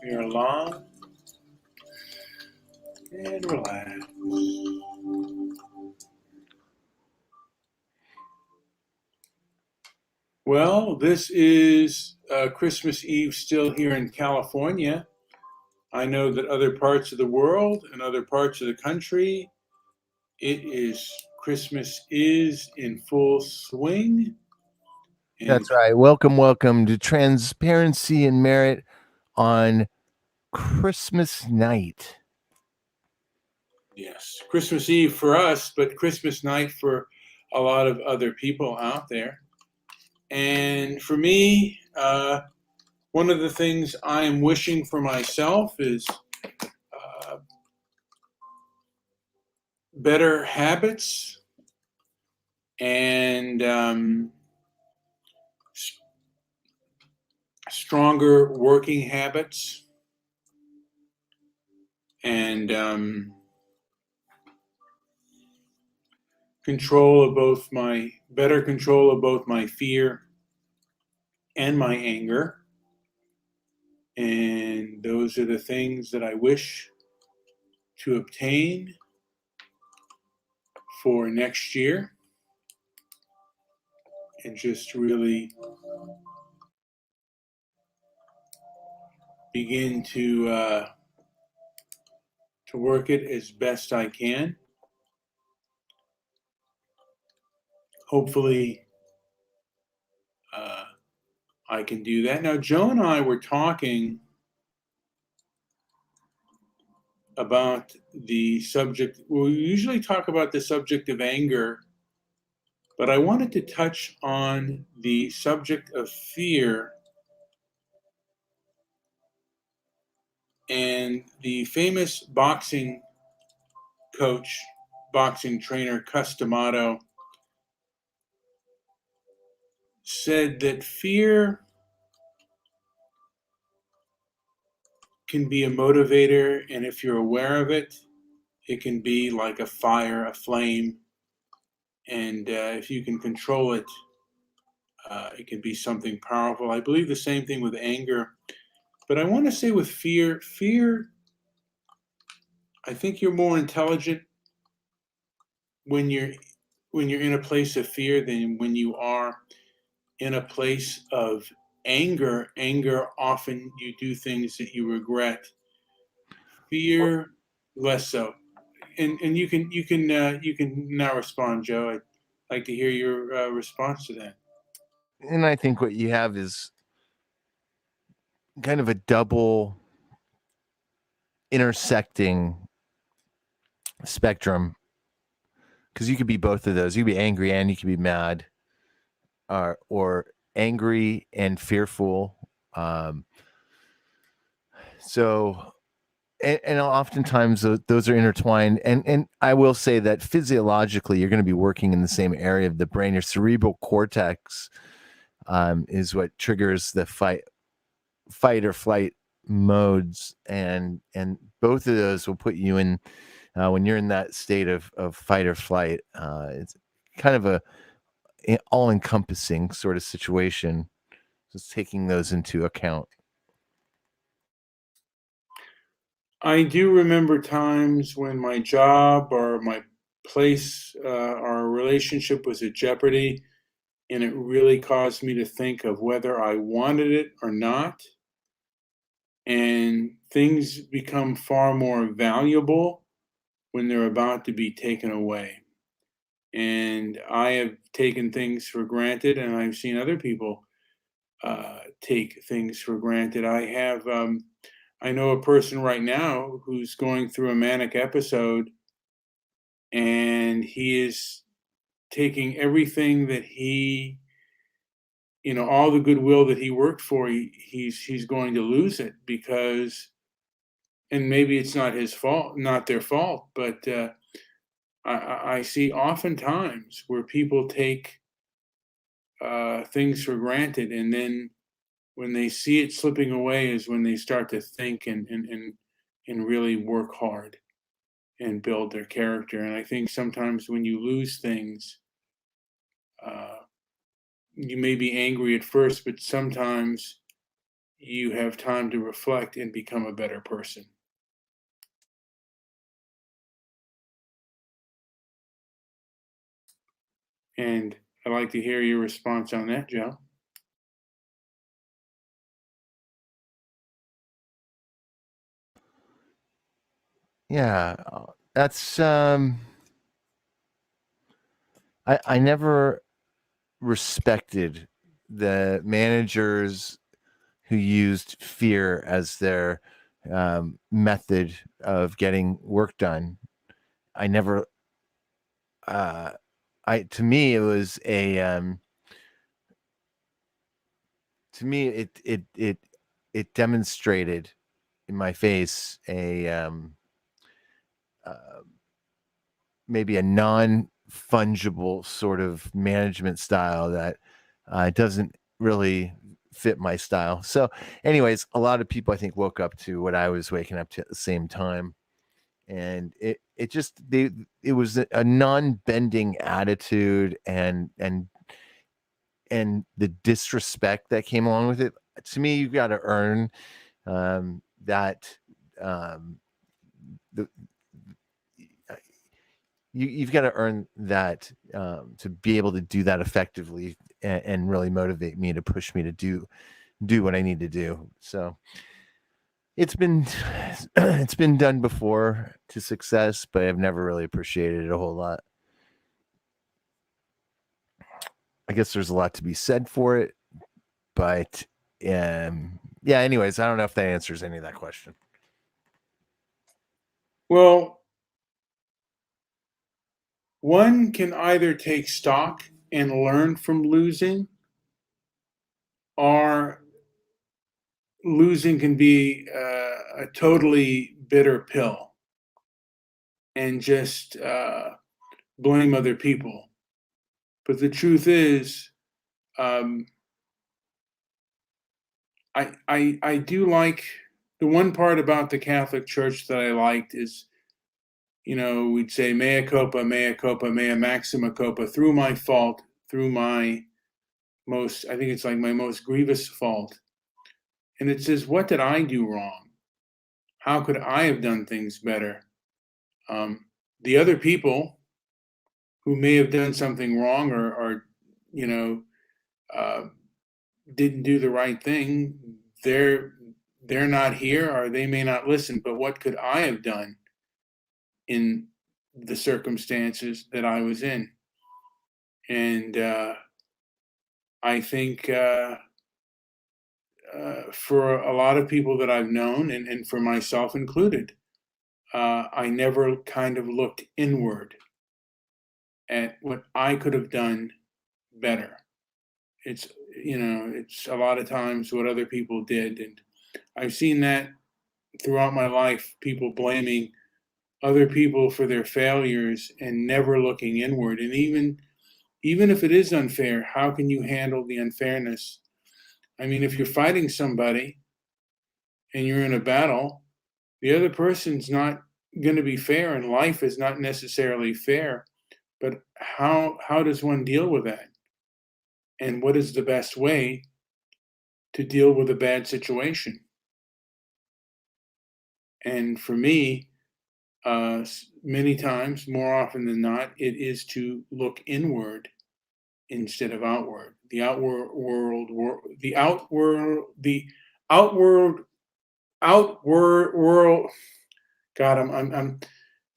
your lung and relax. Well, this is Christmas Eve still here in California. I know that other parts of the world and other parts of the country, Christmas is in full swing. That's right. Welcome to Transparency and Merit on Christmas night. Yes, Christmas Eve for us, but Christmas night for a lot of other people out there. And for me, one of the things I am wishing for myself is better habits and stronger working habits and better control of both my fear and my anger. And those are the things that I wish to obtain for next year, and just really begin to work it as best I can. Hopefully, I can do that. Now, Joe and I were talking about the subject. We usually talk about the subject of anger, but I wanted to touch on the subject of fear. And the famous boxing coach, boxing trainer Cus D'Amato said that fear can be a motivator, and if you're aware of it, it can be like a fire, a flame, and if you can control it, it can be something powerful. I believe the same thing with anger, but I want to say with fear, I think you're more intelligent when you're in a place of fear than when you are in a place of anger. Anger, often you do things that you regret. Fear, less so. And you can now respond, Joe. I'd like to hear your response to that. And I think what you have is kind of a double intersecting spectrum, because you could be both of those. You could be angry and you could be mad, or angry and fearful. So and oftentimes those are intertwined, and I will say that physiologically you're going to be working in the same area of the brain. Your cerebral cortex is what triggers the fight or flight modes, and both of those will put you in when you're in that state of fight or flight. It's kind of a all-encompassing sort of situation, just taking those into account. I do remember times when my job or my place, our relationship was at jeopardy, and it really caused me to think of whether I wanted it or not. And things become far more valuable when they're about to be taken away. And I have taken things for granted, and I've seen other people take things for granted. I know a person right now who's going through a manic episode, and he is taking everything that all the goodwill that he worked for. He's going to lose it because, and maybe it's not his fault, not their fault, but I see oftentimes where people take things for granted, and then when they see it slipping away is when they start to think and really work hard and build their character. And I think sometimes when you lose things, you may be angry at first, but sometimes you have time to reflect and become a better person. And I'd like to hear your response on that, Joe. Yeah, that's I never respected the managers who used fear as their method of getting work done. I never uh I to me it was a to me it demonstrated in my face a uh, maybe a non-fungible sort of management style that doesn't really fit my style. So, anyways, a lot of people I think woke up to what I was waking up to at the same time, and it just it was a non-bending attitude and the disrespect that came along with it. To me, you got to earn that um, the you've got to earn that to be able to do that effectively and really motivate me to push me to do what I need to do. So it's been it's been done before to success, but I've never really appreciated it a whole lot. I guess there's a lot to be said for it, but yeah. Anyways, I don't know if that answers any of that question. Well, one can either take stock and learn from losing, or losing can be a totally bitter pill and just blame other people. But the truth is, um, I do like the one part about the Catholic Church that I liked is, we'd say mea culpa, mea maxima culpa, through my fault, through my most, I think it's like my most grievous fault. And it says, what did I do wrong? How could I have done things better? The other people who may have done something wrong or you know, uh, didn't do the right thing, they're they're not here or they may not listen. But what could I have done in the circumstances that I was in? And I think for a lot of people that I've known, and for myself included, I never kind of looked inward at what I could have done better. It's it's a lot of times what other people did, and I've seen that throughout my life, people blaming other people for their failures and never looking inward. And even if it is unfair, how can you handle the unfairness? I mean, if you're fighting somebody and you're in a battle, the other person's not going to be fair, and life is not necessarily fair. But how does one deal with that? And what is the best way to deal with a bad situation? And for me, many times, more often than not, it is to look inward instead of outward. The outward world. God, I'm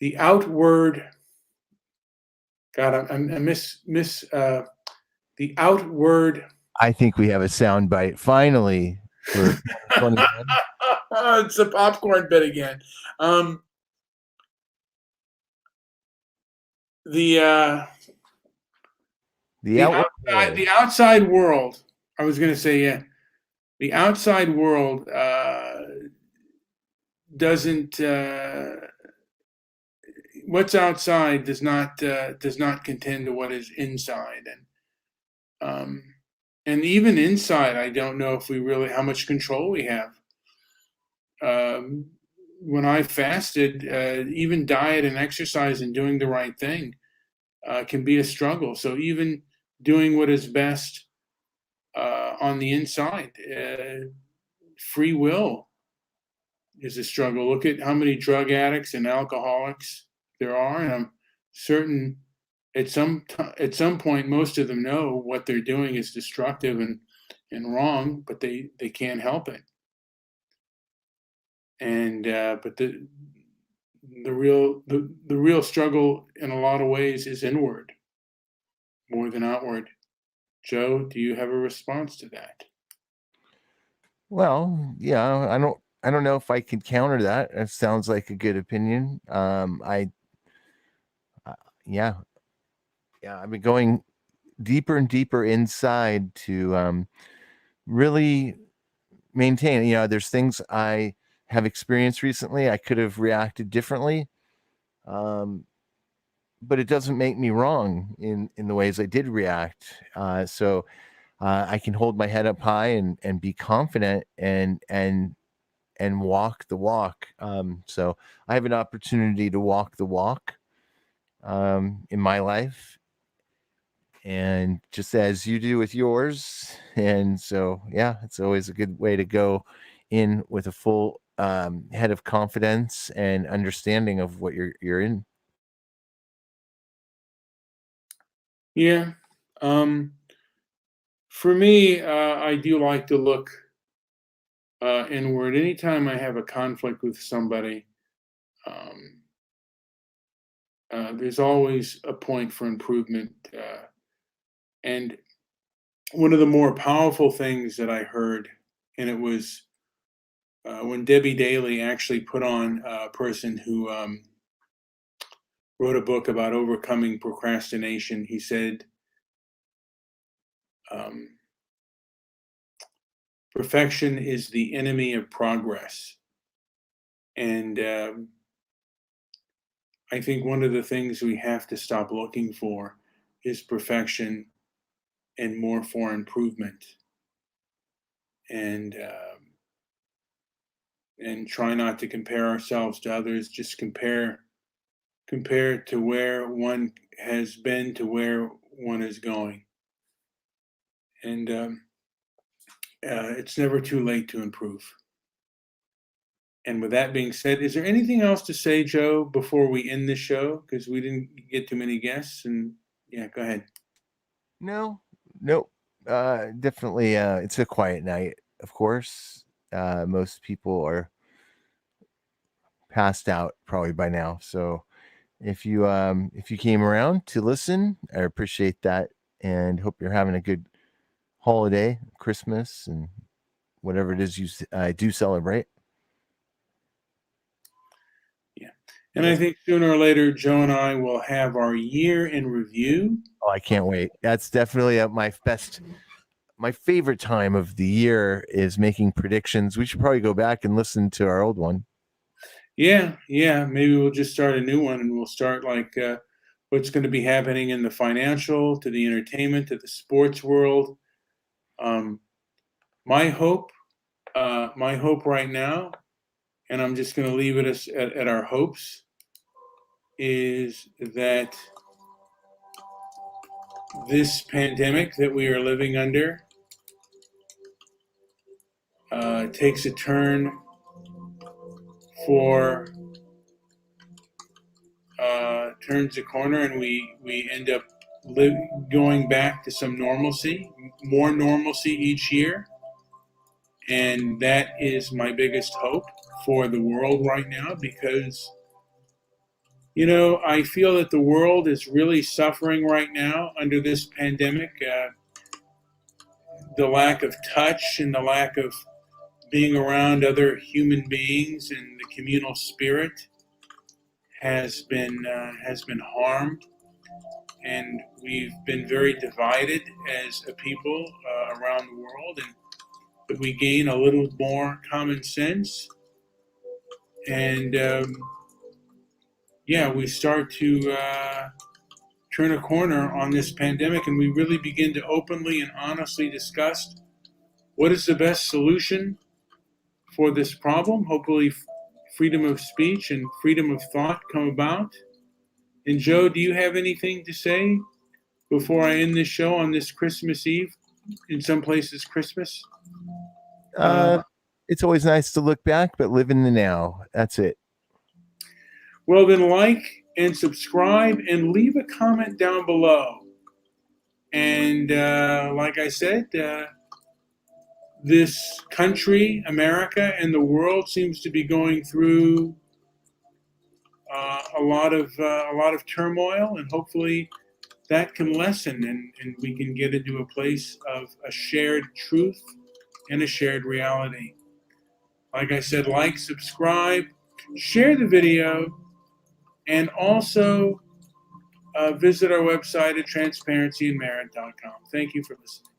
the outward. God, I miss the outward. I think we have a sound bite finally for 2021. It's a popcorn bit again. Um, the The outward world. the outside world. I was going to say, yeah, the outside world doesn't. What's outside does not contend to what is inside, um, and even inside, I don't know if we really how much control we have. Um, when I fasted, even diet and exercise and doing the right thing can be a struggle. So even doing what is best on the inside free will is a struggle. Look at how many drug addicts and alcoholics there are, and I'm certain at some point most of them know what they're doing is destructive and wrong, but they can't help it. And but the real struggle in a lot of ways is inward more than outward. Joe, do you have a response to that? Well, yeah, I don't know if I can counter that. That sounds like a good opinion. Yeah, I've been going deeper and deeper inside to really maintain. There's things I have experienced recently. I could have reacted differently, um, but it doesn't make me wrong in the ways I did react. So I can hold my head up high and be confident and walk the walk. So I have an opportunity to walk the walk in my life, and just as you do with yours. And so, yeah, it's always a good way to go in with a full head of confidence and understanding of what you're in. Yeah. Um, for me, I do like to look inward. Anytime I have a conflict with somebody, um, there's always a point for improvement. And one of the more powerful things that I heard, and it was when Debbie Daly actually put on a person who wrote a book about overcoming procrastination. He said, um, perfection is the enemy of progress. And I think one of the things we have to stop looking for is perfection and more for improvement. And try not to compare ourselves to others. Just compare to where one has been to where one is going. And it's never too late to improve. And with that being said, is there anything else to say, Joe, before we end the show? Because we didn't get too many guests. And yeah, go ahead. No, nope. Definitely, it's a quiet night, of course. Most people are passed out probably by now. So if you came around to listen, I appreciate that, and hope you're having a good holiday, Christmas, and whatever it is you do celebrate. Yeah. And I think sooner or later, Joe and I will have our year in review. Oh, I can't wait. That's definitely my favorite time of the year is making predictions. We should probably go back and listen to our old one. Yeah, yeah. Maybe we'll just start a new one and we'll start like what's going to be happening in the financial, to the entertainment, to the sports world. Um, my hope, my hope right now, and I'm just going to leave it at our hopes, is that this pandemic that we are living under takes a turn for turns a corner, and we end up going back to some normalcy, more normalcy each year, and that is my biggest hope for the world right now, because I feel that the world is really suffering right now under this pandemic. The lack of touch and the lack of being around other human beings and the communal spirit has been harmed, and we've been very divided as a people around the world. And but we gain a little more common sense, and yeah, we start to turn a corner on this pandemic, and we really begin to openly and honestly discuss what is the best solution for this problem. Hopefully, freedom of speech and freedom of thought come about. And Joe, do you have anything to say before I end this show on this Christmas Eve? In some places, Christmas. Uh, It's always nice to look back, but live in the now. That's it. Well, then like and subscribe and leave a comment down below. And like I said, this country, America, and the world seems to be going through a lot of turmoil, and hopefully that can lessen, and we can get into a place of a shared truth and a shared reality. Like I said, like, subscribe, share the video, and also visit our website at transparencyandmerit.com. Thank you for listening.